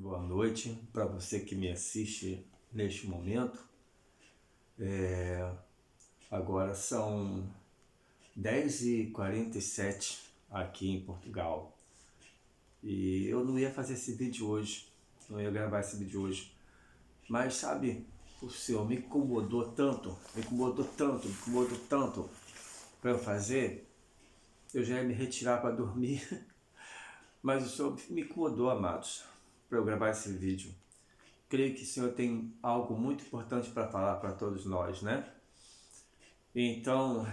Boa noite para você que me assiste neste momento. Agora são 10h47 aqui em Portugal. E eu não ia fazer esse vídeo hoje, não ia gravar esse vídeo hoje. Mas sabe, o Senhor me incomodou tanto para eu fazer. Eu já ia me retirar para dormir, mas o Senhor me incomodou, amados, para eu gravar esse vídeo. Creio que o Senhor tem algo muito importante para falar para todos nós, né? Então,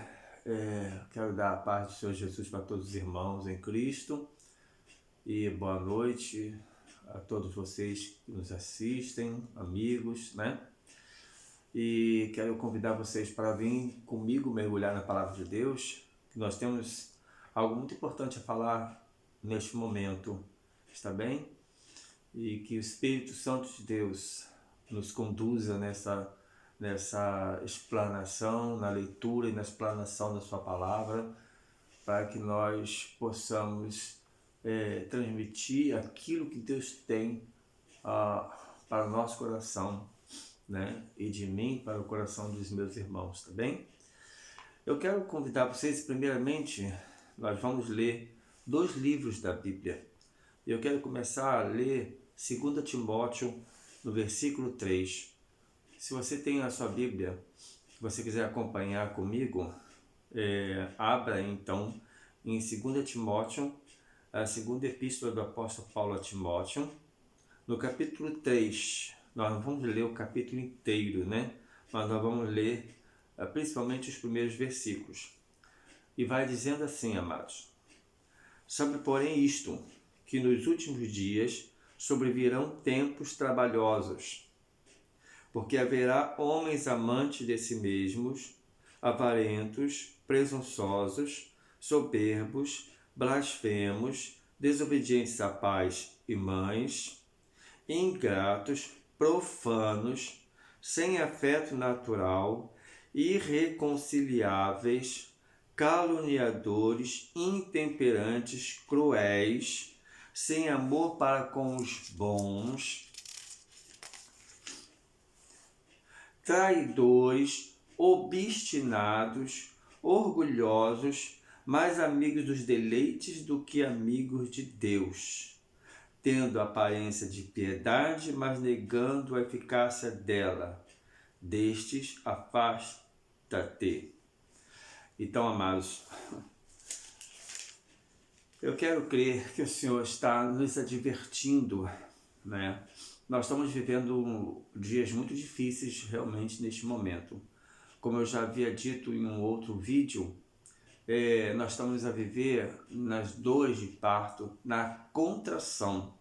quero dar a paz do Senhor Jesus para todos os irmãos em Cristo. E boa noite a todos vocês que nos assistem, amigos, né? E quero convidar vocês para vir comigo mergulhar na Palavra de Deus. Nós temos algo muito importante a falar neste momento, está bem? E que o Espírito Santo de Deus nos conduza nessa explanação, na leitura e na explanação da sua palavra, para que nós possamos transmitir aquilo que Deus tem para o nosso coração, né? E de mim para o coração dos meus irmãos, tá bem? Eu quero convidar vocês, primeiramente, nós vamos ler 2 livros da Bíblia. Eu quero começar a ler 2 Timóteo, no versículo 3. Se você tem a sua Bíblia, se você quiser acompanhar comigo, abra então em 2 Timóteo, a segunda epístola do apóstolo Paulo a Timóteo, no capítulo 3. Nós não vamos ler o capítulo inteiro, né? Mas nós vamos ler principalmente os primeiros versículos. E vai dizendo assim, amados: sabe, porém, isto, que nos últimos dias sobrevirão tempos trabalhosos, porque haverá homens amantes de si mesmos, avarentos, presunçosos, soberbos, blasfemos, desobedientes a pais e mães, ingratos, profanos, sem afeto natural, irreconciliáveis, caluniadores, intemperantes, cruéis, sem amor para com os bons, traidores, obstinados, orgulhosos, mais amigos dos deleites do que amigos de Deus, tendo aparência de piedade, mas negando a eficácia dela. Destes, afasta-te. Então, amados, eu quero crer que o Senhor está nos advertindo, né? Nós estamos vivendo dias muito difíceis realmente neste momento. Como eu já havia dito em um outro vídeo, nós estamos a viver nas dores de parto, na contração.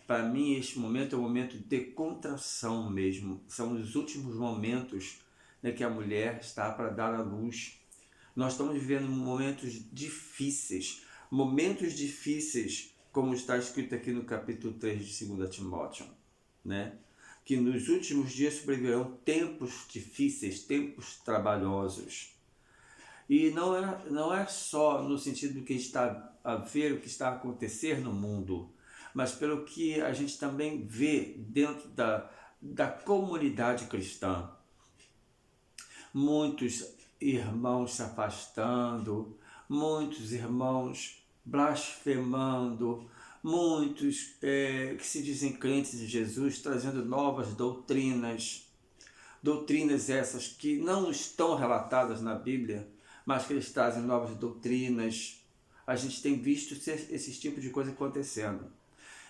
Para mim, este momento é um momento de contração mesmo. São os últimos momentos, né, que a mulher está para dar à luz. Nós estamos vivendo momentos difíceis, como está escrito aqui no capítulo 3 de 2 Timóteo, né? Que nos últimos dias sobrevirão tempos difíceis, tempos trabalhosos. E não é só no sentido do que está a ver, o que está a acontecer no mundo, mas pelo que a gente também vê dentro da comunidade cristã. Muitos irmãos se afastando, muitos irmãos blasfemando, muitos que se dizem crentes de Jesus, trazendo novas doutrinas essas que não estão relatadas na Bíblia, mas que eles trazem novas doutrinas. A gente tem visto esse tipo de coisa acontecendo.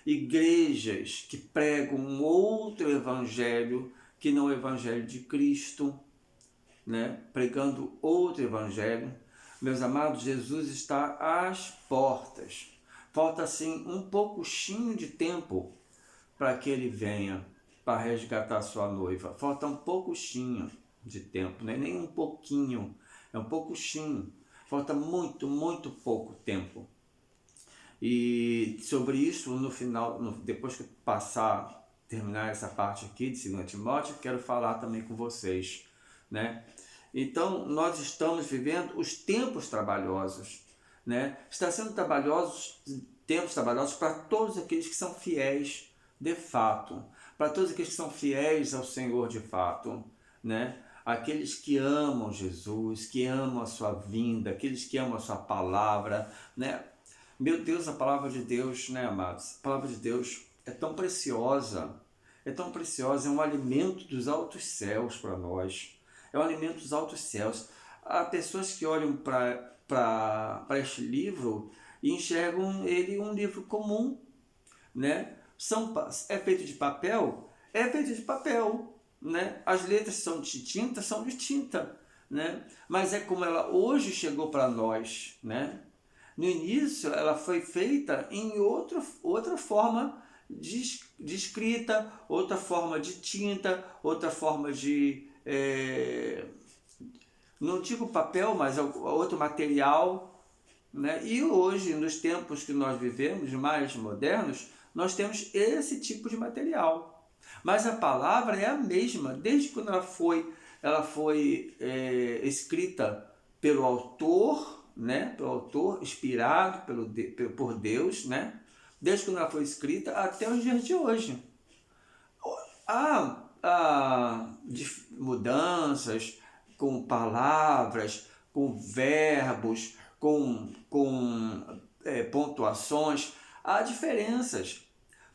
Igrejas que pregam um outro evangelho que não é o evangelho de Cristo, né? Pregando outro evangelho. Meus amados, Jesus está às portas. Falta assim um pouquinho de tempo para que ele venha para resgatar sua noiva. Falta um pouquinho de tempo, não é nem um pouquinho, é um pouquinho. Falta muito, muito pouco tempo. E sobre isso, no final, depois que terminar essa parte aqui de 2 Timóteo, quero falar também com vocês, né? Então, nós estamos vivendo os tempos trabalhosos, né? Está sendo tempos trabalhosos para todos aqueles que são fiéis de fato, para todos aqueles que são fiéis ao Senhor de fato, né? Aqueles que amam Jesus, que amam a sua vinda, aqueles que amam a sua palavra, né? Meu Deus, a palavra de Deus, né, amados? A palavra de Deus é tão preciosa, é um alimento dos altos céus para nós, é um alimento dos altos céus. Há pessoas que olham para este livro e enxergam ele um livro comum, né? É feito de papel? É feito de papel, né? As letras são de tinta, né? Mas é como ela hoje chegou para nós, né? No início ela foi feita em outra forma de escrita, outra forma de tinta, outra forma de... não digo papel, mas outro material, né? E hoje, nos tempos que nós vivemos, mais modernos, nós temos esse tipo de material. Mas a palavra é a mesma, desde quando ela foi escrita pelo autor, né? Pelo autor, inspirado por Deus, né? Desde quando ela foi escrita até os dias de hoje. Há mudanças com palavras, com verbos, com pontuações. Há diferenças,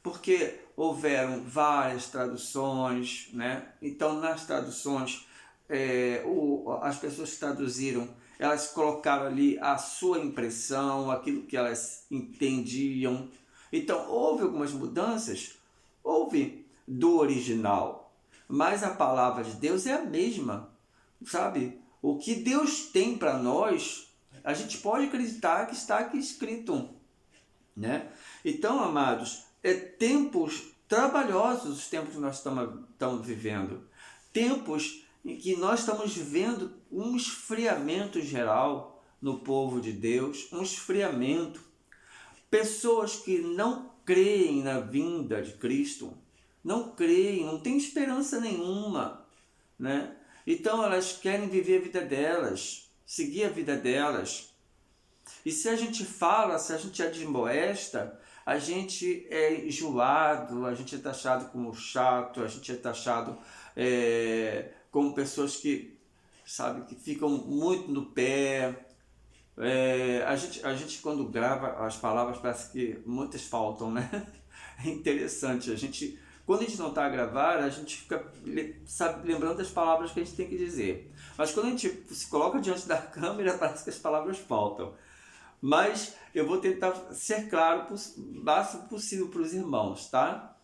porque houveram várias traduções, né? Então, nas traduções, as pessoas que traduziram, elas colocaram ali a sua impressão, aquilo que elas entendiam. Então, houve algumas mudanças, houve do original, mas a palavra de Deus é a mesma, sabe? O que Deus tem para nós, a gente pode acreditar que está aqui escrito, né? Então, amados, tempos trabalhosos os tempos que nós estamos vivendo, tempos em que nós estamos vendo um esfriamento geral no povo de Deus, um esfriamento, pessoas que não creem na vinda de Cristo, não creem, não têm esperança nenhuma, né? Então elas querem viver a vida delas, seguir a vida delas. E se a gente fala, se a gente admoesta, a gente é enjoado, a gente é taxado como chato, a gente é taxado como pessoas que, sabe, que ficam muito no pé. A gente quando grava as palavras parece que muitas faltam, né? É interessante, quando a gente não está a gravar, a gente fica lembrando das palavras que a gente tem que dizer. Mas quando a gente se coloca diante da câmera, parece que as palavras faltam. Mas eu vou tentar ser claro o máximo possível para os irmãos, tá?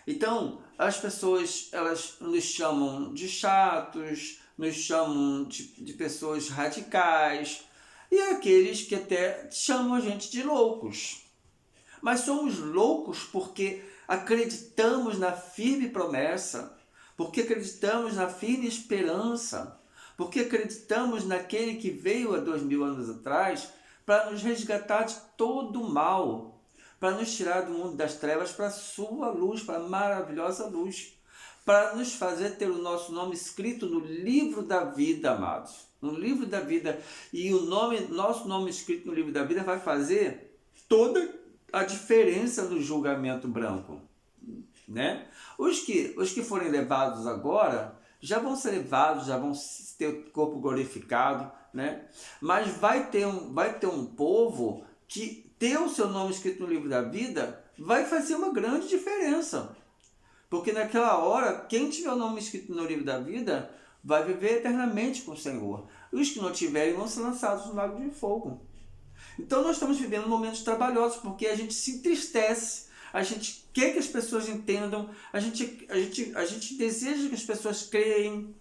Então, as pessoas, elas nos chamam de chatos, nos chamam de pessoas radicais, e aqueles que até chamam a gente de loucos. Mas somos loucos porque acreditamos na firme promessa, porque acreditamos na firme esperança, porque acreditamos naquele que veio há 2000 anos atrás para nos resgatar de todo o mal, para nos tirar do mundo das trevas para a sua luz, para a maravilhosa luz, para nos fazer ter o nosso nome escrito no livro da vida, amados. No livro da vida. E nosso nome escrito no livro da vida vai fazer toda a diferença no julgamento branco, né? Os que forem levados agora já vão ser levados, já vão ter o corpo glorificado, né? Mas vai ter um povo que ter o seu nome escrito no livro da vida vai fazer uma grande diferença, porque naquela hora quem tiver o nome escrito no livro da vida vai viver eternamente com o Senhor. Os que não tiverem vão ser lançados no lago de fogo. Então nós estamos vivendo momentos trabalhosos, porque a gente se entristece, a gente quer que as pessoas entendam, a gente deseja que as pessoas creem,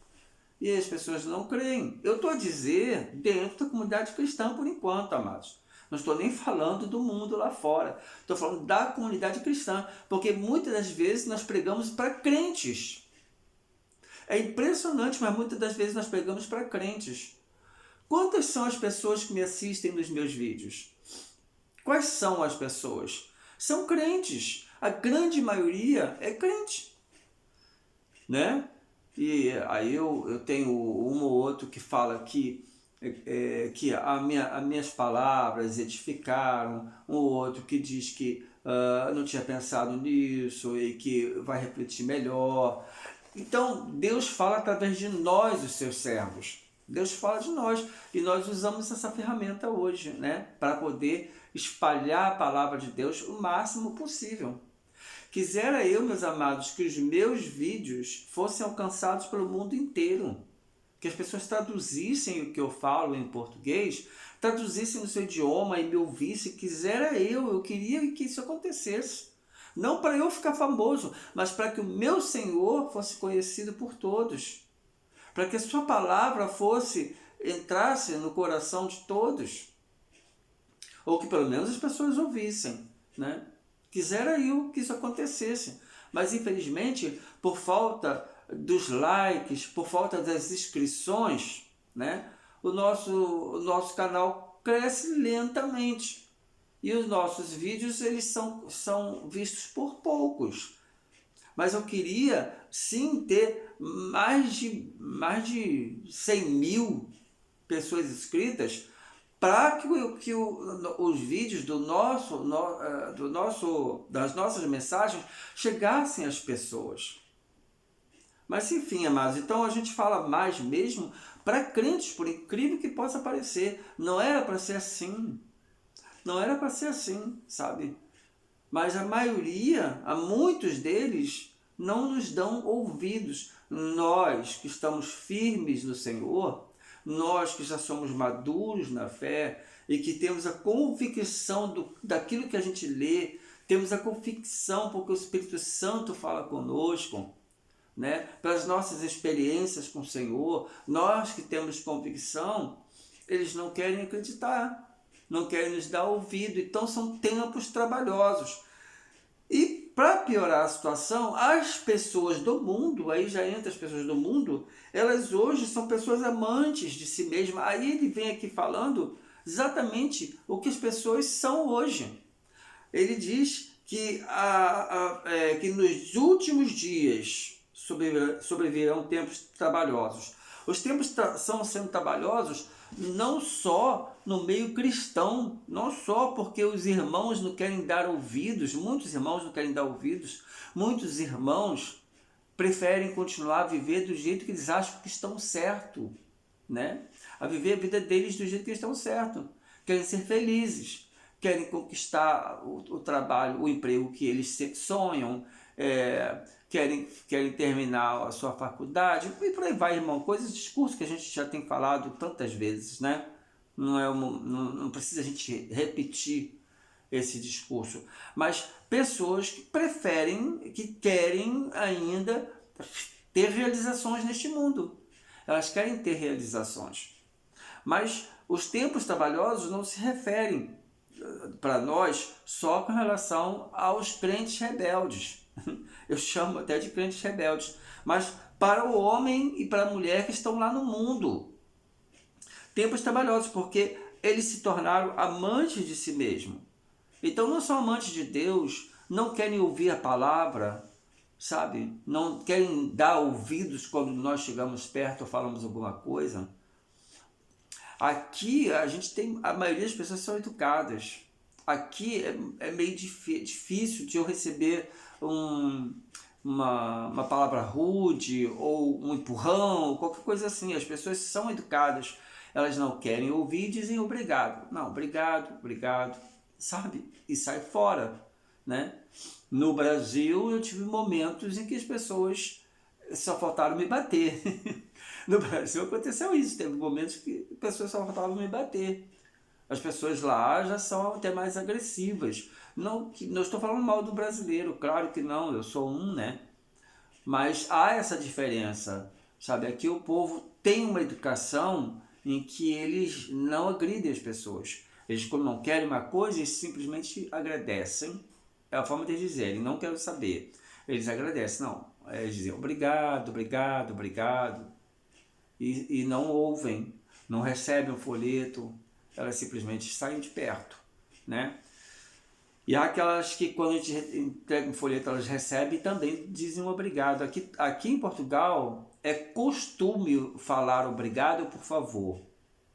e as pessoas não creem. Eu estou a dizer dentro da comunidade cristã por enquanto, amados. Não estou nem falando do mundo lá fora, estou falando da comunidade cristã, porque muitas das vezes nós pregamos para crentes. É impressionante, mas muitas das vezes nós pregamos para crentes. Quantas são as pessoas que me assistem nos meus vídeos? Quais são as pessoas? São crentes. A grande maioria é crente, né? E aí eu tenho um ou outro que fala que que as minhas palavras edificaram, um outro que diz que não tinha pensado nisso e que vai refletir melhor. Então, Deus fala através de nós, os seus servos. Deus fala de nós e nós usamos essa ferramenta hoje, né, para poder espalhar a palavra de Deus o máximo possível. Quisera eu, meus amados, que os meus vídeos fossem alcançados pelo mundo inteiro, que as pessoas traduzissem o que eu falo em português, traduzissem no seu idioma e me ouvissem. Eu queria que isso acontecesse. Não para eu ficar famoso, mas para que o meu Senhor fosse conhecido por todos. Para que a sua palavra entrasse no coração de todos. Ou que pelo menos as pessoas ouvissem, né? Quisera eu que isso acontecesse. Mas infelizmente, por falta dos likes, por falta das inscrições, né? O nosso canal cresce lentamente. E os nossos vídeos eles são vistos por poucos. Mas eu queria sim ter mais de 100 mil pessoas inscritas para que os vídeos das nossas mensagens chegassem às pessoas. Mas enfim, amados, então a gente fala mais mesmo para crentes, por incrível que possa parecer. Não era para ser assim. Não era para ser assim, sabe? Mas a muitos deles não nos dão ouvidos. Nós que estamos firmes no Senhor, nós que já somos maduros na fé e que temos a convicção daquilo que a gente lê, temos a convicção porque o Espírito Santo fala conosco, né? Pelas nossas experiências com o Senhor, nós que temos convicção, eles não querem acreditar, não querem nos dar ouvido. Então são tempos trabalhosos. E para piorar a situação, as pessoas do mundo, aí já entra as pessoas do mundo, elas hoje são pessoas amantes de si mesmas. Aí ele vem aqui falando exatamente o que as pessoas são hoje. Ele diz que, que nos últimos dias sobrevirão tempos trabalhosos. Os tempos estão sendo trabalhosos não só no meio cristão, não só porque os irmãos não querem dar ouvidos, muitos irmãos não querem dar ouvidos, muitos irmãos preferem continuar a viver do jeito que eles acham que estão certo, né? A viver a vida deles do jeito que eles estão certo, querem ser felizes, querem conquistar o trabalho, o emprego que eles sonham, querem terminar a sua faculdade, e por aí vai, irmão. Discurso que a gente já tem falado tantas vezes, né? Não precisa a gente repetir esse discurso. Mas pessoas que querem ainda ter realizações neste mundo. Elas querem ter realizações. Mas os tempos trabalhosos não se referem para nós só com relação aos crentes rebeldes. Eu chamo até de crentes rebeldes, mas para o homem e para a mulher que estão lá no mundo. Tempos trabalhosos, porque eles se tornaram amantes de si mesmo. Então não são amantes de Deus, não querem ouvir a palavra, sabe? Não querem dar ouvidos quando nós chegamos perto ou falamos alguma coisa. Aqui a maioria das pessoas são educadas. Aqui é meio difícil de eu receber uma palavra rude ou um empurrão, qualquer coisa assim. As pessoas são educadas, elas não querem ouvir e dizem obrigado. Não, obrigado, sabe? E sai fora, né? No Brasil eu tive momentos em que as pessoas só faltaram me bater. No Brasil aconteceu isso, teve momentos que as pessoas só faltavam me bater. As pessoas lá já são até mais agressivas. Não estou falando mal do brasileiro, claro que não, eu sou um, né? Mas há essa diferença, sabe? Aqui o povo tem uma educação em que eles não agridem as pessoas. Eles, quando não querem uma coisa, eles simplesmente agradecem. É a forma de eles dizerem, não quero saber. Eles agradecem, não. Eles dizem obrigado. E não ouvem, não recebem o folheto, elas simplesmente saem de perto, né? E há aquelas que quando a gente entrega um folheto elas recebem e também dizem obrigado. Aqui em Portugal é costume falar obrigado ou por favor.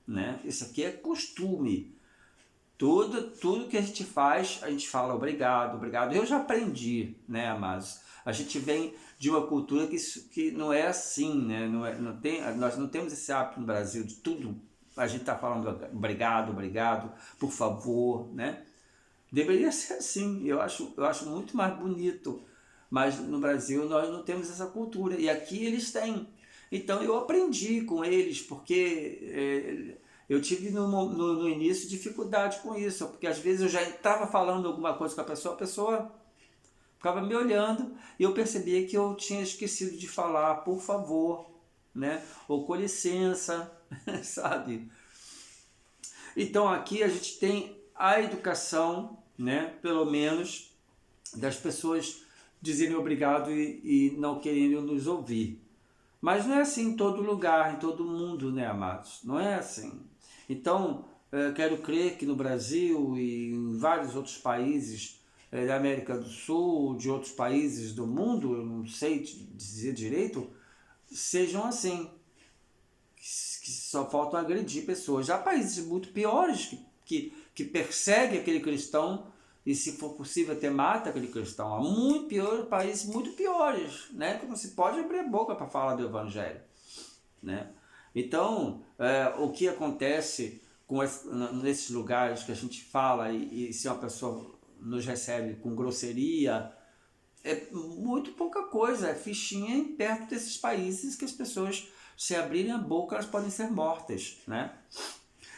né? Isso aqui é costume. Tudo que a gente faz, a gente fala obrigado, obrigado. Eu já aprendi, né, amados? A gente vem de uma cultura que não é assim, né? Nós não temos esse hábito no Brasil de tudo. A gente está falando obrigado, obrigado, por favor, né? Deveria ser assim, eu acho muito mais bonito. Mas no Brasil nós não temos essa cultura, e aqui eles têm. Então eu aprendi com eles, porque eu tive no início dificuldade com isso, porque às vezes eu já estava falando alguma coisa com a pessoa ficava me olhando e eu percebia que eu tinha esquecido de falar, por favor, né? Ou com licença, sabe? Então aqui a gente tem a educação, né? Pelo menos das pessoas dizerem obrigado e não querendo nos ouvir. Mas não é assim em todo lugar, em todo mundo, né, amados? Não é assim. Então, quero crer que no Brasil e em vários outros países da América do Sul, de outros países do mundo, eu não sei dizer direito, sejam assim, que só faltam agredir pessoas. Já há países muito piores que perseguem aquele cristão e, se for possível, até mata aquele cristão. Há muito piores, países muito piores, né? Que não se pode abrir a boca para falar do Evangelho, né? Então, o que acontece nesses lugares que a gente fala e se uma pessoa nos recebe com grosseria, é muito pouca coisa, é fichinha perto desses países que as pessoas, se abrirem a boca, elas podem ser mortas, né?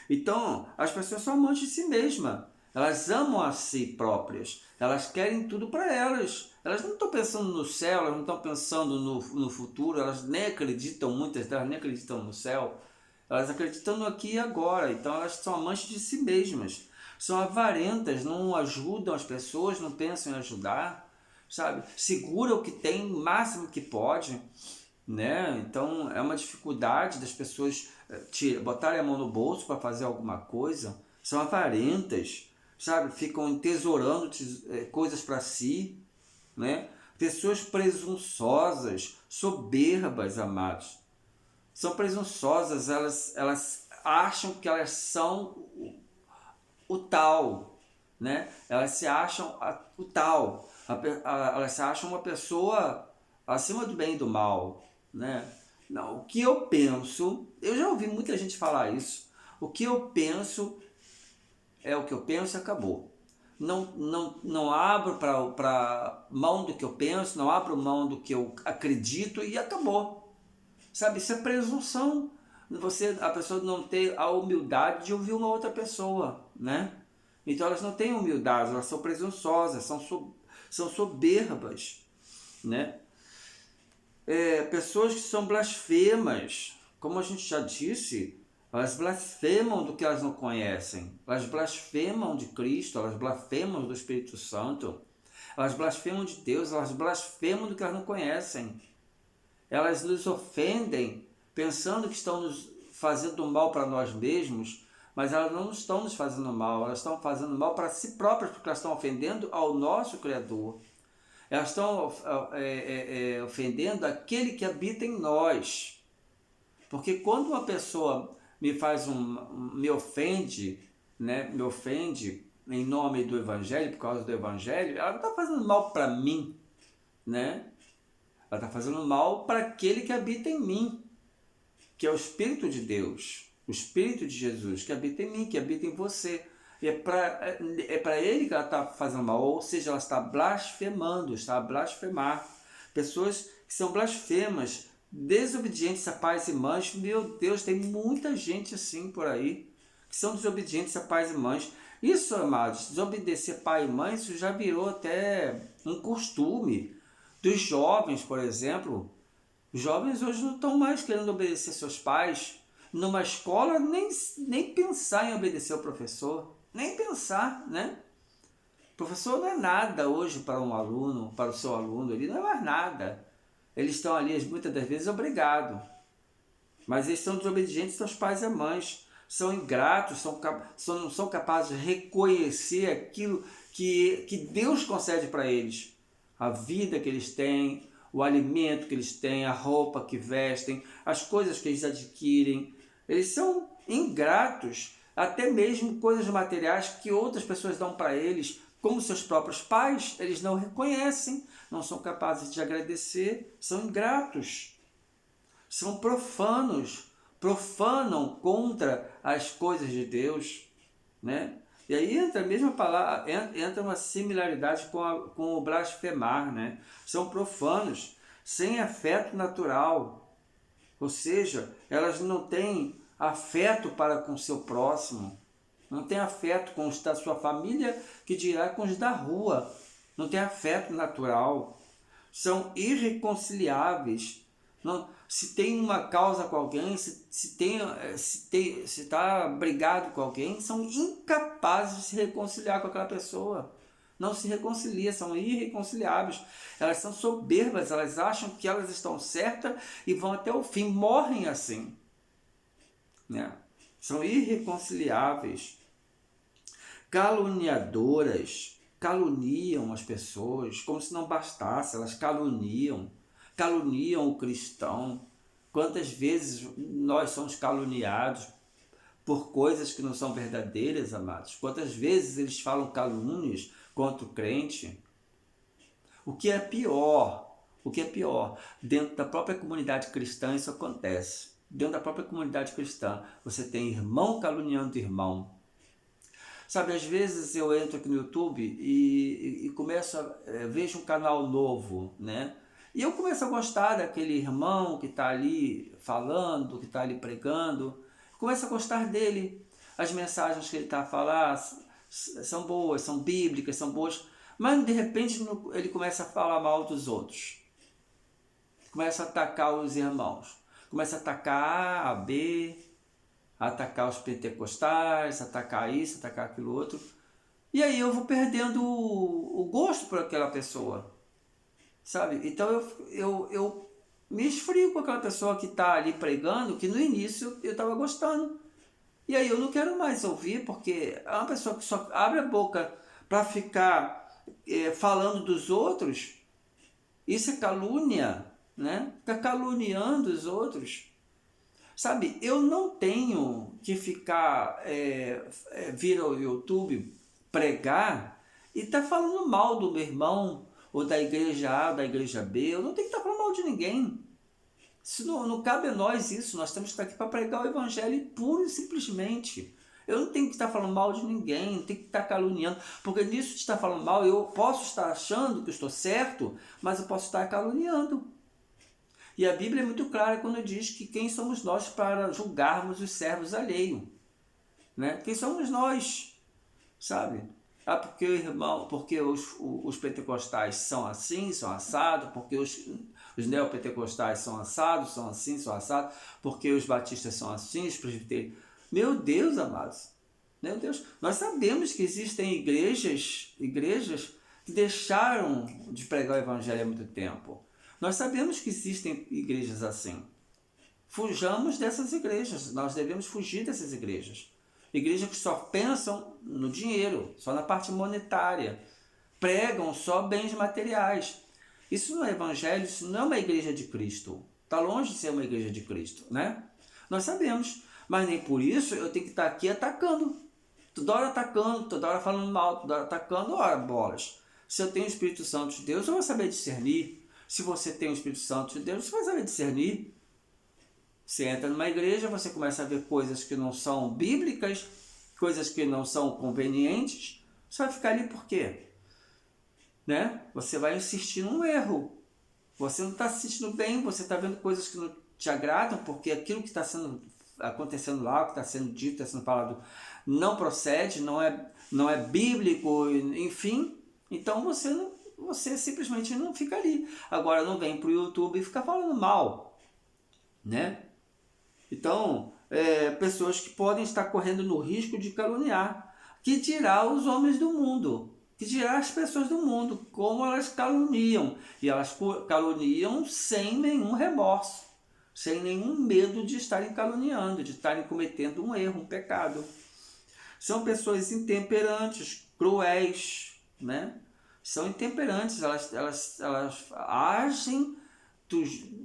Então, as pessoas são amantes de si mesmas. Elas amam a si próprias. Elas querem tudo para elas. Elas não estão pensando no céu, elas não estão pensando no futuro, elas nem acreditam, muitas delas nem acreditam no céu. Elas acreditam no aqui e agora. Então, elas são amantes de si mesmas. São avarentas, não ajudam as pessoas, não pensam em ajudar, sabe? Segura o que tem, o máximo que pode, né? Então é uma dificuldade das pessoas botarem a mão no bolso para fazer alguma coisa. São avarentas, sabe? Ficam entesourando coisas para si, né? Pessoas presunçosas, soberbas, amados. São presunçosas, elas acham que elas são o tal, né? Elas se acham o tal. Elas se acham uma pessoa acima do bem e do mal, né? Não, o que eu penso, eu já ouvi muita gente falar isso. O que eu penso é o que eu penso e acabou. Não abro para mão do que eu penso, não abro mão do que eu acredito e acabou. Sabe, isso é presunção. A pessoa não ter a humildade de ouvir uma outra pessoa, né? Então elas não têm humildade, elas são presunçosas, são soberbas, né? Pessoas que são blasfemas, como a gente já disse, elas blasfemam do que elas não conhecem, elas blasfemam de Cristo, elas blasfemam do Espírito Santo, elas blasfemam de Deus, elas blasfemam do que elas não conhecem. Elas nos ofendem pensando que estão nos fazendo mal para nós mesmos, mas elas não estão nos fazendo mal, elas estão fazendo mal para si próprias, porque elas estão ofendendo ao nosso Criador. Elas estão ofendendo aquele que habita em nós. Porque quando uma pessoa me ofende, né, me ofende em nome do Evangelho, por causa do Evangelho, ela não está fazendo mal para mim, né? Ela está fazendo mal para aquele que habita em mim, que é o Espírito de Deus, o Espírito de Jesus, que habita em mim, que habita em você. E é para ele que ela está fazendo mal, ou seja, ela está blasfemando, está a blasfemar. Pessoas que são blasfemas, desobedientes a pais e mães. Meu Deus, tem muita gente assim por aí, que são desobedientes a pais e mães. Isso, amados, desobedecer pai e mãe, isso já virou até um costume. Dos jovens, por exemplo, os jovens hoje não estão mais querendo obedecer seus pais. Numa escola, nem pensar em obedecer ao professor, nem pensar, né? O professor não é nada hoje para um aluno, para o seu aluno, ele não é mais nada. Eles estão ali, muitas das vezes, obrigados. Mas eles são desobedientes aos pais e mães, são ingratos, não são capazes de reconhecer aquilo que Deus concede para eles. A vida que eles têm, o alimento que eles têm, a roupa que vestem, as coisas que eles adquirem, Eles são ingratos, até mesmo coisas materiais que outras pessoas dão para eles, como seus próprios pais, eles não reconhecem, não são capazes de agradecer, são ingratos, são profanos, profanam contra as coisas de Deus, né? E aí entra a mesma palavra, entra uma similaridade com o blasfemar, né? São profanos, sem afeto natural, ou seja, elas não têm afeto para com o seu próximo, não tem afeto com os da sua família, que dirá com os da rua, não tem afeto natural, são irreconciliáveis. Não, se tem uma causa com alguém, se está brigado com alguém, são incapazes de se reconciliar com aquela pessoa. Não se reconcilia, são irreconciliáveis. Elas são soberbas, elas acham que elas estão certas e vão até o fim, morrem assim, né? São irreconciliáveis. Caluniadoras, caluniam as pessoas, como se não bastasse, elas caluniam o cristão. Quantas vezes nós somos caluniados por coisas que não são verdadeiras, amados? Quantas vezes eles falam calúnias contra o crente? O que é pior, dentro da própria comunidade cristã isso acontece. Dentro da própria comunidade cristã, você tem irmão caluniando irmão. Sabe, às vezes eu entro aqui no YouTube e começo vejo um canal novo, né? E eu começo a gostar daquele irmão que está ali falando, que está ali pregando. Começo a gostar dele. As mensagens que ele está a falar são boas, são bíblicas, são boas. Mas de repente ele começa a falar mal dos outros. Começa a atacar os irmãos. Começa a atacar A, B, a atacar os pentecostais, atacar isso, atacar aquilo outro. E aí eu vou perdendo o gosto por aquela pessoa. Sabe? Então eu me esfrio com aquela pessoa que está ali pregando, que no início eu estava gostando. E aí eu não quero mais ouvir, porque é uma pessoa que só abre a boca para ficar falando dos outros. Isso é calúnia, né? Fica caluniando os outros. Sabe, eu não tenho que ficar, vir ao YouTube, pregar e tá falando mal do meu irmão, ou da igreja A, ou da igreja B. Eu não tenho que estar falando mal de ninguém. Isso não cabe a nós isso. Nós temos que estar aqui para pregar o evangelho puro e simplesmente. Eu não tenho que estar falando mal de ninguém, não tenho que estar caluniando, porque nisso de estar falando mal, eu posso estar achando que eu estou certo, mas eu posso estar caluniando. E a Bíblia é muito clara quando diz que quem somos nós para julgarmos os servos alheios, né? Quem somos nós, sabe? Ah, porque os pentecostais são assim, são assados, porque os neopentecostais são assados, são assim, são assados, porque os batistas são assim, os presbíteros. Meu Deus, amados, meu Deus, nós sabemos que existem igrejas que deixaram de pregar o evangelho há muito tempo. Nós sabemos que existem igrejas assim. Fujamos dessas igrejas, nós devemos fugir dessas igrejas. Igrejas que só pensam no dinheiro, só na parte monetária, pregam só bens materiais. Isso não é evangelho, isso não é uma igreja de Cristo. Está longe de ser uma igreja de Cristo, né? Nós sabemos, mas nem por isso eu tenho que estar aqui atacando. Toda hora atacando, toda hora falando mal, toda hora atacando, ora bolas. Se eu tenho o Espírito Santo de Deus, eu vou saber discernir. Se você tem o Espírito Santo de Deus, você vai saber discernir. Você entra numa igreja, você começa a ver coisas que não são bíblicas, coisas que não são convenientes, você vai ficar ali por quê? Né? Você vai insistir num erro. Você não está se sentindo bem, você está vendo coisas que não te agradam, porque aquilo que está acontecendo lá, o que está sendo dito, está sendo falado, não procede, não é bíblico, enfim. Então você simplesmente não fica ali. Agora não vem para o YouTube e fica falando mal, né? Então, pessoas que podem estar correndo no risco de caluniar. Que dirá os homens do mundo? Que dirá as pessoas do mundo? Como elas caluniam. E elas caluniam sem nenhum remorso, sem nenhum medo de estarem caluniando, de estarem cometendo um erro, um pecado. São pessoas intemperantes, cruéis, né? São intemperantes, elas agem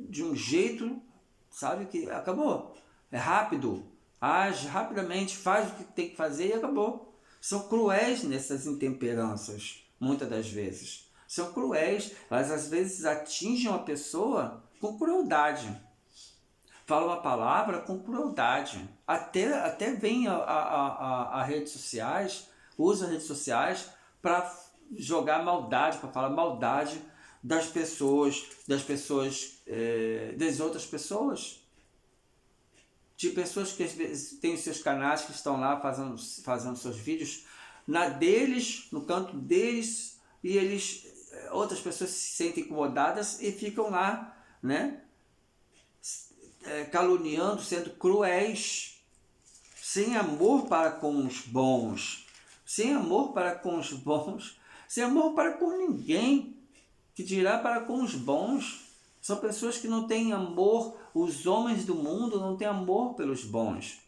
de um jeito, sabe, que acabou, é rápido, age rapidamente, faz o que tem que fazer e acabou. São cruéis nessas intemperanças, muitas das vezes. São cruéis, elas às vezes atingem a pessoa com crueldade. Falam a palavra com crueldade. Até vem a redes sociais, usam as redes sociais para jogar maldade, para falar maldade das pessoas, das outras pessoas. De pessoas que às vezes têm os seus canais, que estão lá fazendo seus vídeos na deles, no canto deles, e outras pessoas se sentem incomodadas e ficam lá, né, caluniando, sendo cruéis, sem amor para com os bons, sem amor para com os bons, sem amor para com ninguém, que dirá para com os bons. São pessoas que não têm amor, os homens do mundo não têm amor pelos bons.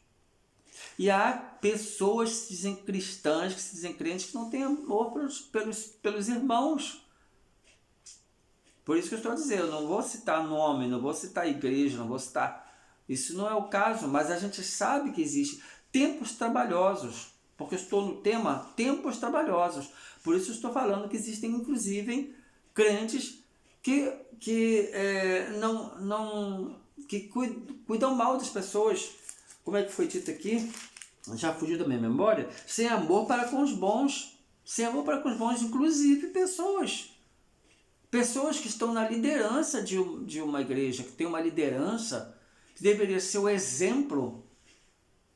E há pessoas que se dizem cristãs, que se dizem crentes, que não têm amor pelos irmãos. Por isso que eu estou dizendo, eu não vou citar nome, não vou citar igreja, não vou citar... Isso não é o caso, mas a gente sabe que existe tempos trabalhosos, porque eu estou no tema tempos trabalhosos. Por isso eu estou falando que existem, inclusive, crentes que cuidam mal das pessoas. Como é que foi dito aqui? Já fugiu da minha memória. Sem amor para com os bons. Sem amor para com os bons, inclusive pessoas que estão na liderança de uma igreja, que tem uma liderança, que deveria ser o exemplo,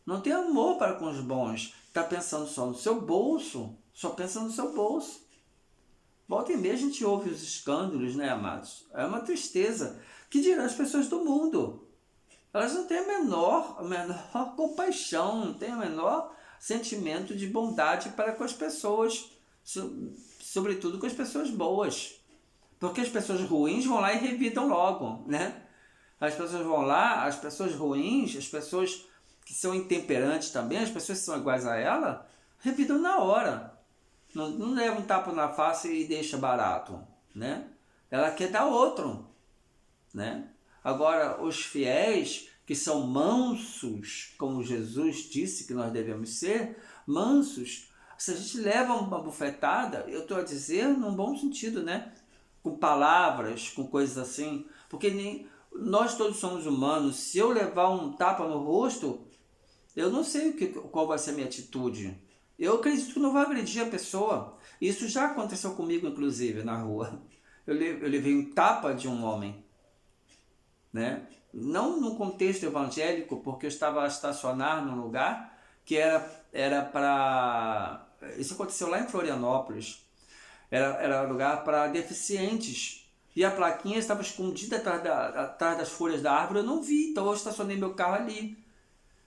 não tem amor para com os bons. Está pensando só no seu bolso, só pensa no seu bolso. Volta e meia a gente ouve os escândalos, né, amados? É uma tristeza. Que dirão as pessoas do mundo? Elas não têm a menor compaixão, não têm o menor sentimento de bondade para com as pessoas, sobretudo com as pessoas boas. Porque as pessoas ruins vão lá e revidam logo, né? As pessoas vão lá, as pessoas ruins, as pessoas que são intemperantes também, as pessoas que são iguais a ela, revidam na hora. Não leva um tapa na face e deixa barato, né? Ela quer dar outro, né? Agora, os fiéis, que são mansos, como Jesus disse que nós devemos ser, mansos, se a gente leva uma bufetada, eu estou a dizer num bom sentido, né? Com palavras, com coisas assim, porque nós todos somos humanos. Se eu levar um tapa no rosto, eu não sei qual vai ser a minha atitude. Eu acredito que não vou agredir a pessoa. Isso já aconteceu comigo, inclusive, na rua. Eu levei um tapa de um homem, né? Não no contexto evangélico, porque eu estava a estacionar num lugar que era para... Isso aconteceu lá em Florianópolis. Era lugar para deficientes. E a plaquinha estava escondida atrás das folhas da árvore. Eu não vi, então eu estacionei meu carro ali.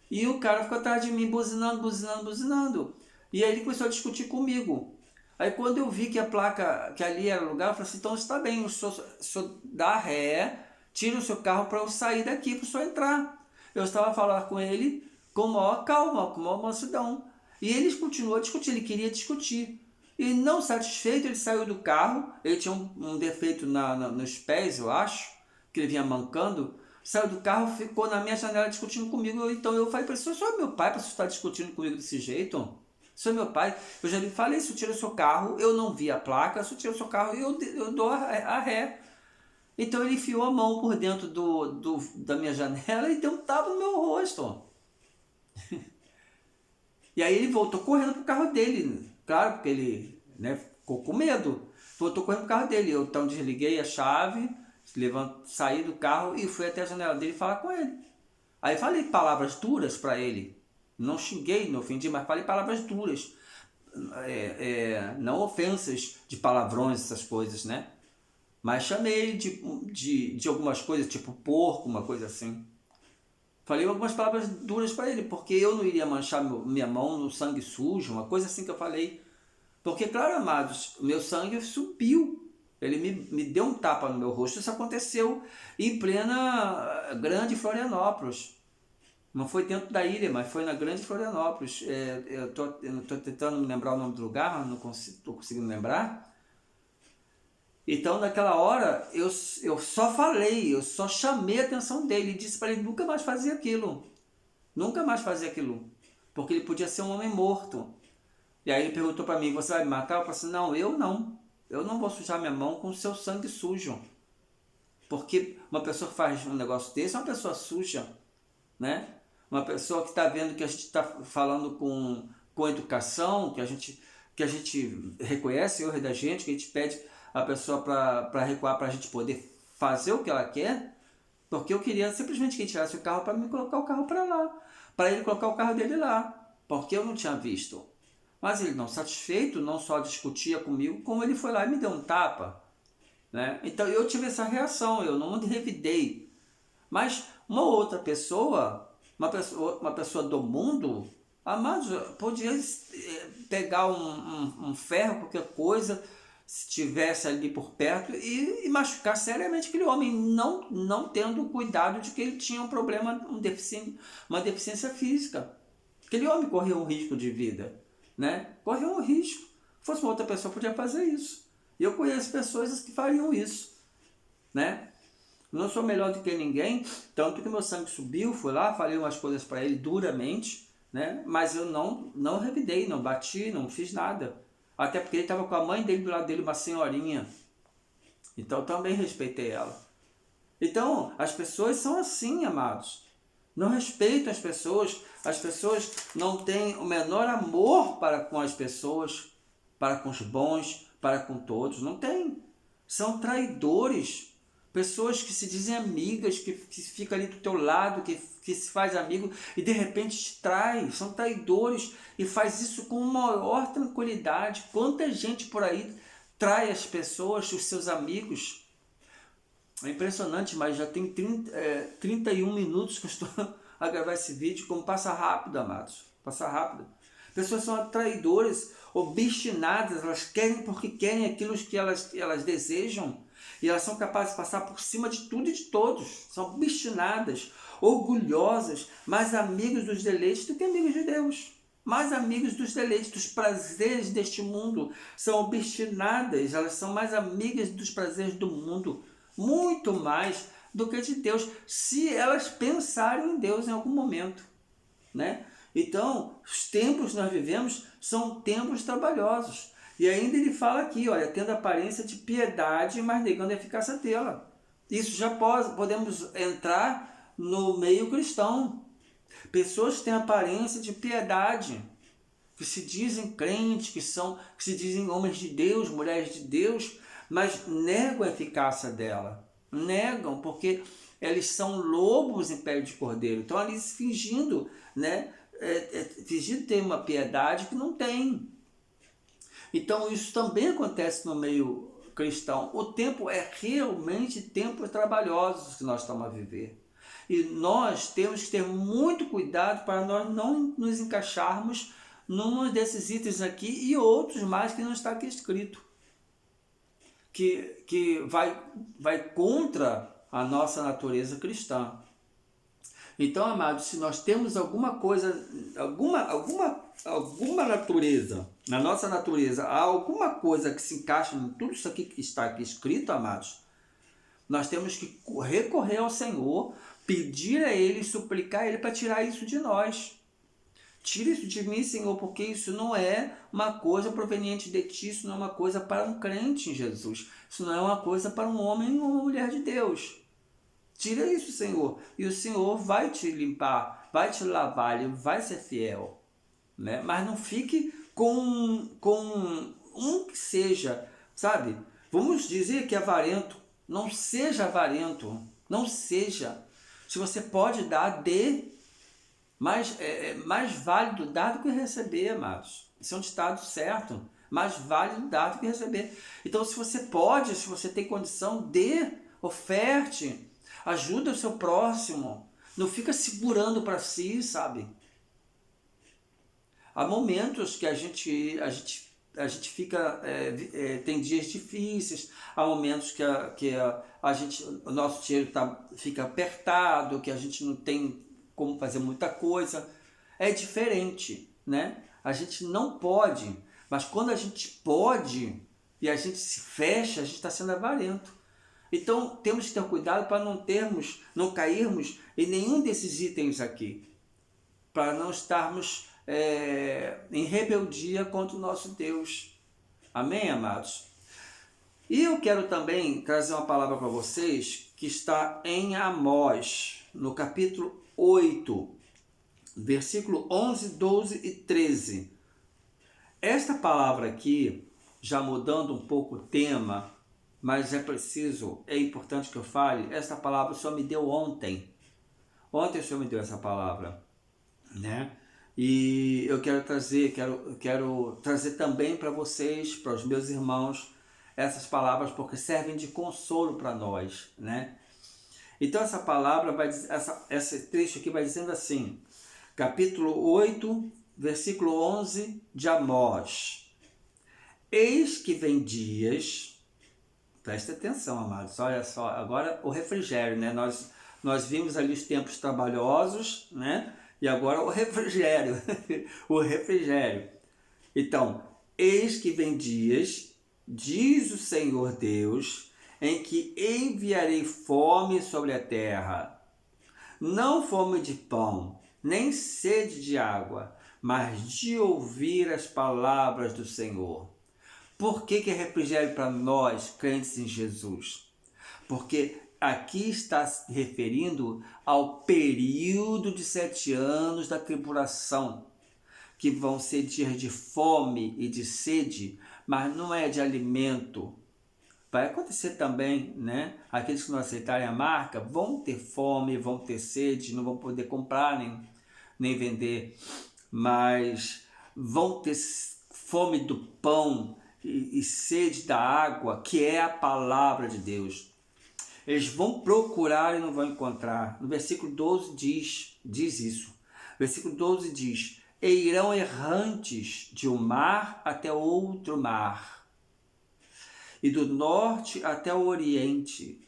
E o cara ficou atrás de mim, buzinando. E aí ele começou a discutir comigo. Aí quando eu vi que a placa, que ali era o lugar, eu falei assim, então está bem, o senhor dá ré, tira o seu carro para eu sair daqui, para o senhor entrar. Eu estava a falar com ele com maior calma, com maior mansidão. E ele continuou a discutir, ele queria discutir. E não satisfeito, ele saiu do carro, ele tinha um defeito nos pés, eu acho, que ele vinha mancando. Saiu do carro, ficou na minha janela discutindo comigo. Então eu falei para ele, senhor é meu pai para você estar discutindo comigo desse jeito? Senhor é meu pai, eu já lhe falei, se eu tiro o seu carro, eu não vi a placa, se eu tiro o seu carro, eu dou a ré. Então ele enfiou a mão por dentro da minha janela e deu um tapa no meu rosto. E aí ele voltou correndo pro carro dele, claro, porque ele, né, ficou com medo. Voltou correndo pro carro dele. Eu então desliguei a chave, saí do carro e fui até a janela dele falar com ele. Aí falei palavras duras para ele. Não xinguei, não ofendi, mas falei palavras duras. Não ofensas de palavrões, essas coisas, né? Mas chamei de algumas coisas, tipo porco, uma coisa assim. Falei algumas palavras duras para ele, porque eu não iria manchar minha mão no sangue sujo, uma coisa assim que eu falei. Porque, claro, amados, o meu sangue subiu. Ele me deu um tapa no meu rosto. Isso aconteceu em plena grande Florianópolis. Não foi dentro da ilha, mas foi na grande Florianópolis. Eu estou tentando me lembrar o nome do lugar, mas não estou conseguindo lembrar. Então, naquela hora, eu só falei, eu só chamei a atenção dele e disse para ele nunca mais fazer aquilo. Nunca mais fazer aquilo. Porque ele podia ser um homem morto. E aí ele perguntou para mim, você vai me matar? Eu falei assim, não, eu não. Eu não vou sujar minha mão com o seu sangue sujo. Porque uma pessoa que faz um negócio desse é uma pessoa suja, né? Uma pessoa que está vendo que a gente está falando com educação, que a gente reconhece o erro da gente, que a gente pede a pessoa para recuar para a gente poder fazer o que ela quer, porque eu queria simplesmente que ele tirasse o carro para me colocar o carro para lá, para ele colocar o carro dele lá, porque eu não tinha visto. Mas ele, não satisfeito, não só discutia comigo, como ele foi lá e me deu um tapa, né? Então eu tive essa reação, eu não revidei. Mas uma outra pessoa, uma pessoa do mundo, amado, podia pegar um ferro, qualquer coisa, se tivesse ali por perto, e machucar seriamente aquele homem, não tendo cuidado de que ele tinha um problema, uma deficiência física. Aquele homem correu um risco de vida, né? Correu um risco. Se fosse uma outra pessoa, podia fazer isso. E eu conheço pessoas que fariam isso, né? Não sou melhor do que ninguém, tanto que meu sangue subiu, fui lá, falei umas coisas para ele duramente, né? Mas eu não revidei, não bati, não fiz nada. Até porque ele estava com a mãe dele do lado dele, uma senhorinha. Então também respeitei ela. Então, as pessoas são assim, amados. Não respeitam as pessoas não têm o menor amor para com as pessoas, para com os bons, para com todos. Não tem. São traidores. Pessoas que se dizem amigas, que ficam ali do teu lado, que se faz amigo e de repente te trai. São traidores e faz isso com maior tranquilidade. Quanta gente por aí trai as pessoas, os seus amigos. É impressionante, mas já tem 31 minutos que eu estou a gravar esse vídeo. Como passa rápido, amados. Passa rápido. Pessoas são traidoras, obstinadas, elas querem porque querem aquilo que elas desejam. E elas são capazes de passar por cima de tudo e de todos. São obstinadas, orgulhosas, mais amigas dos deleites do que amigos de Deus. Mais amigos dos deleites, dos prazeres deste mundo. São obstinadas, elas são mais amigas dos prazeres do mundo. Muito mais do que de Deus, se elas pensarem em Deus em algum momento, né? Então, os tempos que nós vivemos são tempos trabalhosos. E ainda ele fala aqui, olha, tendo aparência de piedade, mas negando a eficácia dela. Isso já podemos entrar no meio cristão. Pessoas que têm aparência de piedade, que se dizem crentes, que se dizem homens de Deus, mulheres de Deus, mas negam a eficácia dela. Negam, porque eles são lobos em pele de cordeiro. Estão ali fingindo, né? Fingindo ter uma piedade que não tem. Então isso também acontece no meio cristão. O tempo é realmente tempos trabalhosos que nós estamos a viver. E nós temos que ter muito cuidado para nós não nos encaixarmos num desses itens aqui e outros mais que não está aqui escrito. Que vai contra a nossa natureza cristã. Então, amados, se nós temos alguma coisa, alguma natureza, na nossa natureza, há alguma coisa que se encaixa em tudo isso aqui que está aqui escrito, amados, nós temos que recorrer ao Senhor, pedir a Ele, suplicar a Ele para tirar isso de nós. Tira isso de mim, Senhor, porque isso não é uma coisa proveniente de ti, isso não é uma coisa para um crente em Jesus. Isso não é uma coisa para um homem ou uma mulher de Deus. Tira isso, Senhor, e o Senhor vai te limpar, vai te lavar, Ele vai ser fiel, né? Mas não fique com um que seja, sabe? Vamos dizer que é avarento. Não seja avarento, não seja. Se você pode dar, dê. Mas é mais válido dar do que receber, amados. Isso é um ditado certo. Mais válido dar do que receber. Então, se você pode, se você tem condição, dê, oferte, ajuda o seu próximo. Não fica segurando para si, sabe? Há momentos que a gente fica, tem dias difíceis, há momentos que o nosso dinheiro fica apertado, que a gente não tem como fazer muita coisa. É diferente, né? A gente não pode, mas quando a gente pode e a gente se fecha, a gente está sendo avarento. Então temos que ter cuidado para não cairmos em nenhum desses itens aqui. para não estarmos em rebeldia contra o nosso Deus. Amém, amados? E eu quero também trazer uma palavra para vocês que está em Amós, no capítulo 8, versículo 11, 12 e 13. Esta palavra aqui, já mudando um pouco o tema, mas é importante que eu fale, esta palavra o Senhor me deu ontem. Ontem o Senhor me deu essa palavra, né? E eu quero trazer também para vocês, para os meus irmãos, essas palavras, porque servem de consolo para nós, né? Então essa palavra esse trecho aqui vai dizendo assim, capítulo 8, versículo 11 de Amós. Eis que vem dias, presta atenção, amados, olha só, agora o refrigério, né? Nós vimos ali os tempos trabalhosos, né? E agora o refrigério, o refrigério. Então, eis que vem dias, diz o Senhor Deus, em que enviarei fome sobre a terra. Não fome de pão, nem sede de água, mas de ouvir as palavras do Senhor. Por que é refrigério para nós, crentes em Jesus? Porque aqui está se referindo ao período de 7 anos da tribulação, que vão ser dias de fome e de sede, mas não é de alimento. Vai acontecer também, né? Aqueles que não aceitarem a marca vão ter fome, vão ter sede, não vão poder comprar nem vender, mas vão ter fome do pão e sede da água, que é a palavra de Deus. Eles vão procurar e não vão encontrar. No versículo 12 diz isso. Versículo 12 diz: e irão errantes de um mar até outro mar, e do norte até o oriente.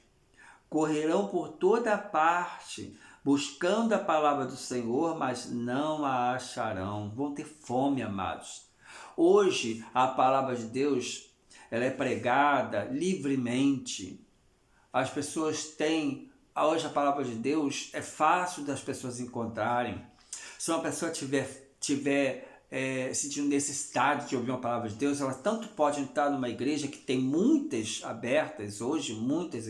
Correrão por toda parte, buscando a palavra do Senhor, mas não a acharão. Vão ter fome, amados. Hoje, a palavra de Deus, ela é pregada livremente. As pessoas têm, hoje a palavra de Deus é fácil das pessoas encontrarem. Se uma pessoa tiver sentindo necessidade de ouvir uma palavra de Deus, ela tanto pode entrar numa igreja, que tem muitas abertas hoje, muitas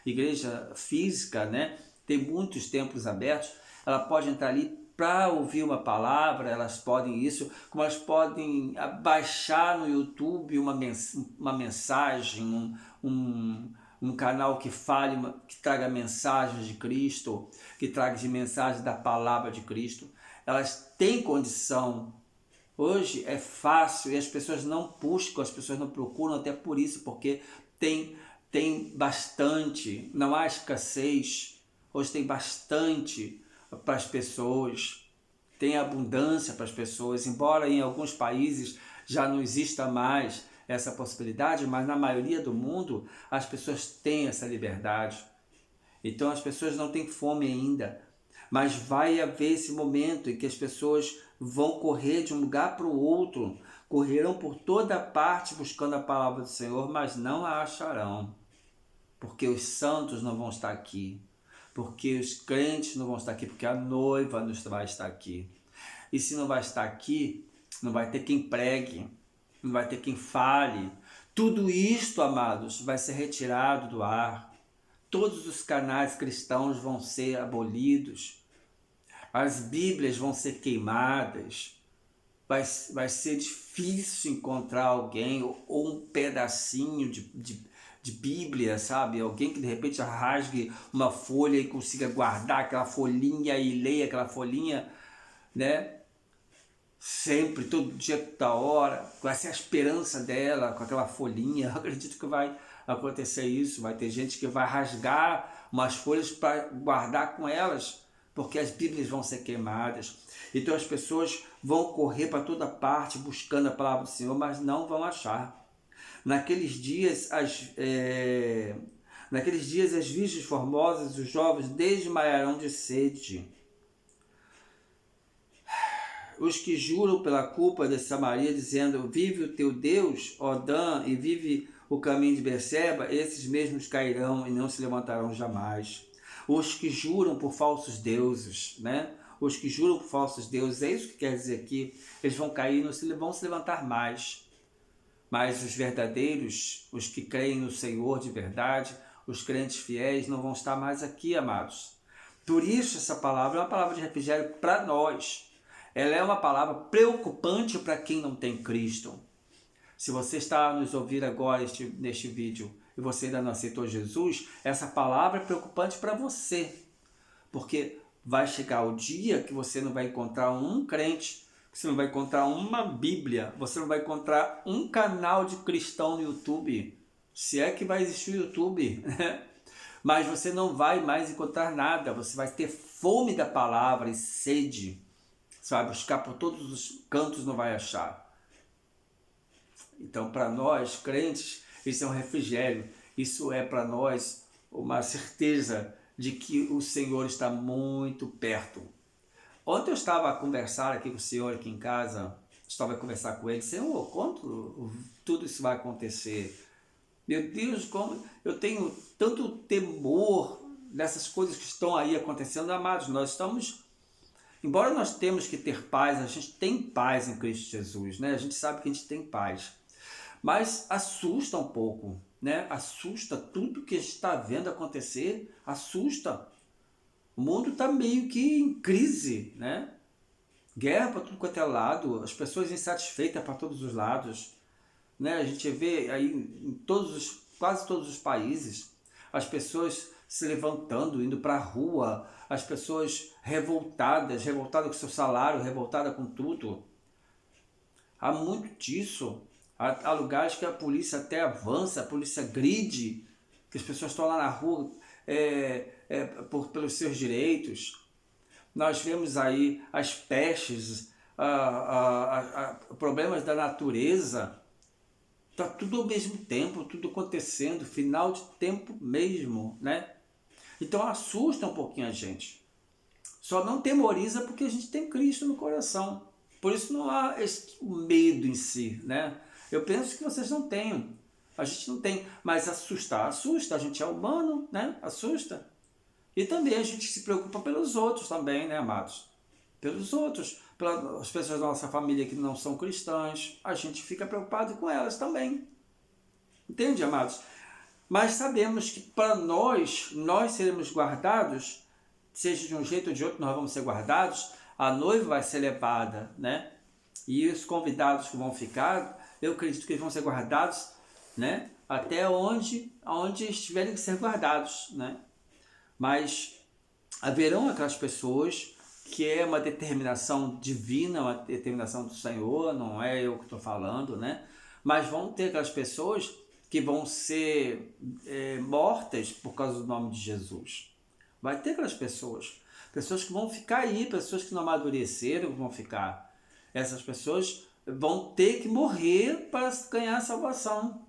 igreja física, né? Tem muitos templos abertos, ela pode entrar ali para ouvir uma palavra, elas podem isso, como elas podem baixar no YouTube uma mensagem, um canal que que traga mensagens de Cristo, que traga mensagem da palavra de Cristo. Elas têm condição. Hoje é fácil e as pessoas não buscam, as pessoas não procuram, até por isso, porque tem bastante, não há escassez. Hoje tem bastante para as pessoas, tem abundância para as pessoas, embora em alguns países já não exista mais essa possibilidade, mas na maioria do mundo as pessoas têm essa liberdade. Então as pessoas não têm fome ainda, mas vai haver esse momento em que as pessoas vão correr de um lugar para o outro, correrão por toda parte buscando a palavra do Senhor, mas não a acharão, porque os santos não vão estar aqui, porque os crentes não vão estar aqui, porque a noiva não vai estar aqui. E se não vai estar aqui, não vai ter quem pregue, não vai ter quem fale. Tudo isto, amados, vai ser retirado do ar. Todos os canais cristãos vão ser abolidos. As Bíblias vão ser queimadas. Vai ser difícil encontrar alguém ou um pedacinho de Bíblia, sabe? Alguém que de repente rasgue uma folha e consiga guardar aquela folhinha e leia aquela folhinha, né? Sempre, todo dia, toda hora, vai ser a esperança dela com aquela folhinha. Eu acredito que vai acontecer isso. Vai ter gente que vai rasgar umas folhas para guardar com elas, porque as Bíblias vão ser queimadas. Então as pessoas vão correr para toda parte buscando a palavra do Senhor, mas não vão achar. Naqueles dias as virgens formosas, os jovens desmaiarão de sede. Os que juram pela culpa de Samaria, dizendo: vive o teu Deus, ó Dan, e vive o caminho de Berseba, esses mesmos cairão e não se levantarão jamais. Os que juram por falsos deuses, né? os que juram por falsos deuses, é isso que quer dizer aqui, eles vão cair, não vão se levantar mais. Mas os verdadeiros, os que creem no Senhor de verdade, os crentes fiéis, não vão estar mais aqui, amados. Por isso essa palavra é uma palavra de refrigério para nós. Ela é uma palavra preocupante para quem não tem Cristo. Se você está a nos ouvir agora neste vídeo e você ainda não aceitou Jesus, essa palavra é preocupante para você. Porque vai chegar o dia que você não vai encontrar um crente, você não vai encontrar uma Bíblia, você não vai encontrar um canal de cristão no YouTube, se é que vai existir o YouTube, né? Mas você não vai mais encontrar nada, você vai ter fome da palavra e sede, você vai buscar por todos os cantos, não vai achar. Então, para nós, crentes, isso é um refrigério, isso é para nós uma certeza de que o Senhor está muito perto. Ontem eu estava a conversar aqui com o Senhor, aqui em casa, estava a conversar com ele, Senhor, quando tudo isso vai acontecer? Meu Deus, como eu tenho tanto temor dessas coisas que estão aí acontecendo, amados. Nós estamos, embora nós temos que ter paz, a gente tem paz em Cristo Jesus, né? A gente sabe que a gente tem paz, mas assusta um pouco, né? Assusta tudo que a gente está vendo acontecer, assusta. O mundo está meio que em crise, né? Guerra para tudo quanto é lado, as pessoas insatisfeitas para todos os lados, né? A gente vê aí em quase todos os países, as pessoas se levantando, indo para a rua, as pessoas revoltadas com seu salário, revoltadas com tudo. Há muito disso. Há lugares que a polícia até avança, a polícia agride, que as pessoas estão lá na rua pelos seus direitos. Nós vemos aí as pestes, problemas da natureza. Está tudo ao mesmo tempo, tudo acontecendo, final de tempo mesmo, né? Então assusta um pouquinho a gente. Só não temoriza porque a gente tem Cristo no coração. Por isso não há esse medo em si, né? Eu penso que vocês não tenham. A gente não tem, mas assusta, a gente é humano, né? Assusta. E também a gente se preocupa pelos outros também, né, amados? Pelos outros, pelas pessoas da nossa família que não são cristãs, a gente fica preocupado com elas também. Entende, amados? Mas sabemos que para nós seremos guardados, seja de um jeito ou de outro, nós vamos ser guardados, a noiva vai ser levada, né? E os convidados que vão ficar, eu acredito que eles vão ser guardados, né? Até onde estiverem que ser guardados, né? Mas haverão aquelas pessoas que é uma determinação divina, uma determinação do Senhor, não é eu que estou falando, né? Mas vão ter aquelas pessoas que vão ser mortas por causa do nome de Jesus. Vai ter aquelas pessoas que vão ficar aí, pessoas que não amadureceram vão ficar. Essas pessoas vão ter que morrer para ganhar a salvação,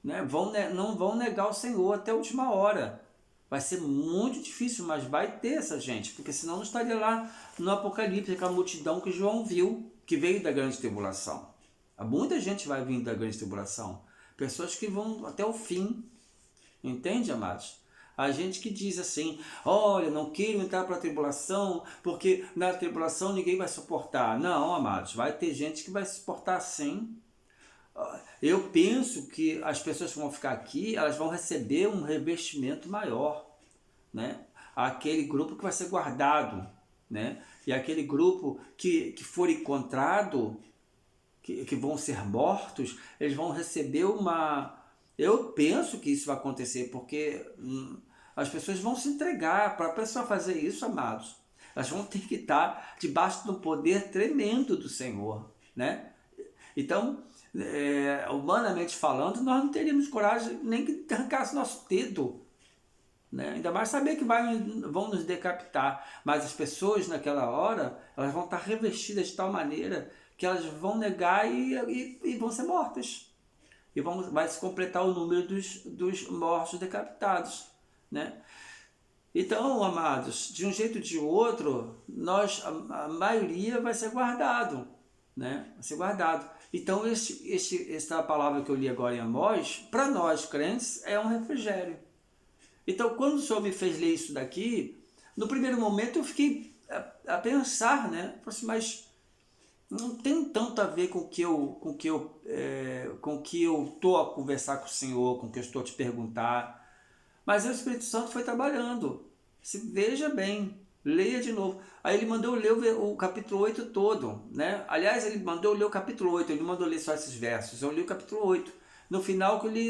né? Não vão negar o Senhor até a última hora. Vai ser muito difícil, mas vai ter essa gente, porque senão não estaria lá no Apocalipse, aquela multidão que João viu, que veio da grande tribulação. Muita gente vai vir da grande tribulação, pessoas que vão até o fim, entende, amados? A gente que diz assim, olha, não quero entrar para a tribulação, porque na tribulação ninguém vai suportar. Não, amados, vai ter gente que vai suportar sim. Eu penso que as pessoas que vão ficar aqui, elas vão receber um revestimento maior, né? Aquele grupo que vai ser guardado, né? E aquele grupo que for encontrado, que vão ser mortos, eles vão receber uma... Eu penso que isso vai acontecer, porque as pessoas vão se entregar. Para a pessoa fazer isso, amados, elas vão ter que estar debaixo do poder tremendo do Senhor, né? Então, humanamente falando, nós não teríamos coragem nem que arrancasse nosso dedo, né? Ainda mais saber que vão nos decapitar. Mas as pessoas naquela hora, elas vão estar revestidas de tal maneira que elas vão negar e vão ser mortas. E vai se completar o número dos mortos decapitados, né? Então, amados, de um jeito ou de outro, a maioria vai ser guardado, né? Vai ser guardado. Então, essa palavra que eu li agora em Amós, para nós crentes, é um refrigério. Então, quando o Senhor me fez ler isso daqui, no primeiro momento eu fiquei a pensar, né? Falei assim, mas não tem tanto a ver com o que eu tô a conversar com o Senhor, com o que eu estou a te perguntar. Mas o Espírito Santo foi trabalhando. Se veja bem, leia de novo. Aí ele mandou ler o capítulo 8 todo, né? Aliás, ele mandou ler o capítulo 8, ele mandou ler só esses versos. Eu li o capítulo 8. No final que eu li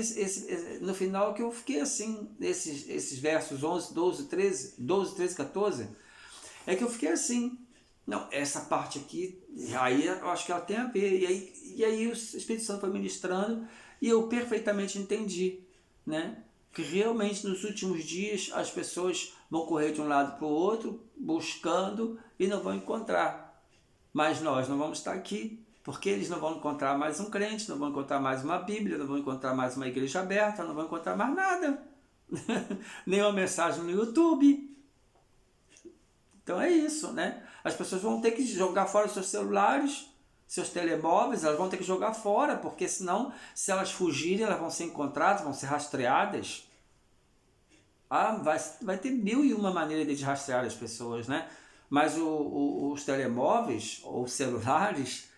no final que eu fiquei assim, esses versos 11, 12, 13, 12, 13, 14, é que eu fiquei assim. Não, essa parte aqui, aí eu acho que ela tem a ver. E aí o Espírito Santo foi ministrando e eu perfeitamente entendi, né? Que realmente nos últimos dias as pessoas vão correr de um lado para o outro, buscando e não vão encontrar. Mas nós não vamos estar aqui, porque eles não vão encontrar mais um crente, não vão encontrar mais uma Bíblia, não vão encontrar mais uma igreja aberta, não vão encontrar mais nada. Nenhuma mensagem no YouTube. Então é isso, né? As pessoas vão ter que jogar fora os seus celulares, seus telemóveis, elas vão ter que jogar fora, porque senão, se elas fugirem, elas vão ser encontradas, vão ser rastreadas. Vai ter 1001 maneiras de rastrear as pessoas, né? Mas os telemóveis ou celulares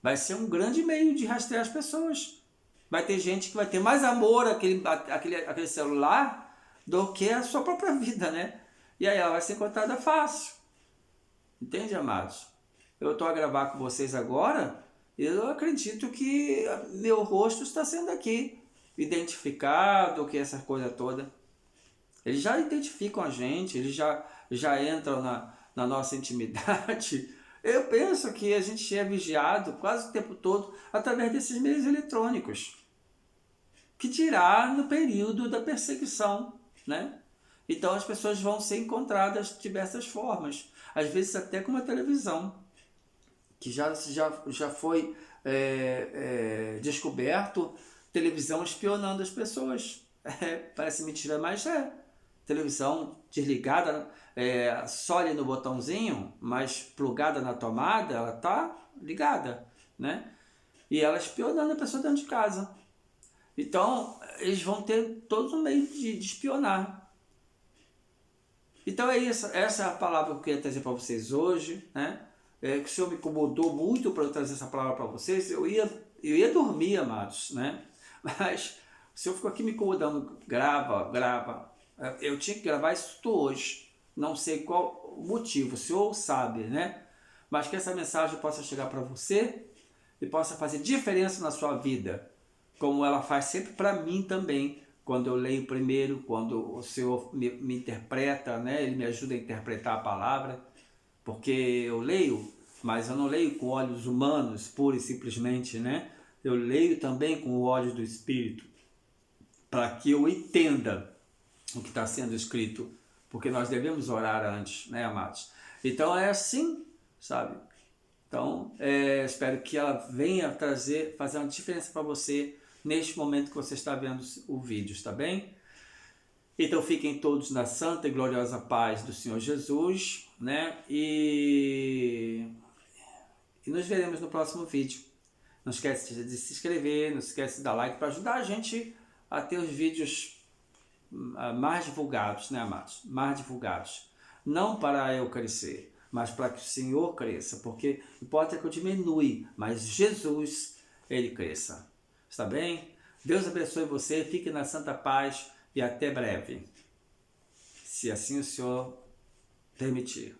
vai ser um grande meio de rastrear as pessoas. Vai ter gente que vai ter mais amor àquele celular do que a sua própria vida, né? E aí ela vai ser encontrada fácil. Entende, amados? Eu estou a gravar com vocês agora e eu acredito que meu rosto está sendo aqui identificado, que essa coisa toda. Eles já identificam a gente, eles já entram na nossa intimidade. Eu penso que a gente é vigiado quase o tempo todo através desses meios eletrônicos. Que dirá no período da perseguição, né? Então as pessoas vão ser encontradas de diversas formas, às vezes até com uma televisão, que já foi descoberto televisão espionando as pessoas. Parece mentira, mas é. Televisão desligada, só ali no botãozinho, mas plugada na tomada, ela tá ligada, né? E ela espionando a pessoa dentro de casa. Então, eles vão ter todo um meio de espionar. Então é isso, essa é a palavra que eu queria trazer para vocês hoje, né? Que o Senhor me incomodou muito para eu trazer essa palavra para vocês. Eu ia dormir, amados, né? Mas o Senhor ficou aqui me incomodando, grava. Eu tinha que gravar isso hoje, não sei qual o motivo, o Senhor sabe, né? Mas que essa mensagem possa chegar para você e possa fazer diferença na sua vida, como ela faz sempre para mim também. Quando eu leio primeiro, quando o Senhor me interpreta, né? Ele me ajuda a interpretar a palavra, porque eu leio, mas eu não leio com olhos humanos, pura e simplesmente, né? Eu leio também com o olhos do Espírito, para que eu entenda o que está sendo escrito, porque nós devemos orar antes, né, amados? Então é assim, sabe? Então, espero que ela venha fazer uma diferença para você, neste momento que você está vendo o vídeo, está bem? Então fiquem todos na santa e gloriosa paz do Senhor Jesus, né? E nos veremos no próximo vídeo. Não esquece de se inscrever, não esquece de dar like para ajudar a gente a ter os vídeos mais divulgados, né, amados? Mais divulgados. Não para eu crescer, mas para que o Senhor cresça, porque importa que eu diminui, mas Jesus, Ele cresça. Está bem? Deus abençoe você, fique na santa paz e até breve, se assim o Senhor permitir.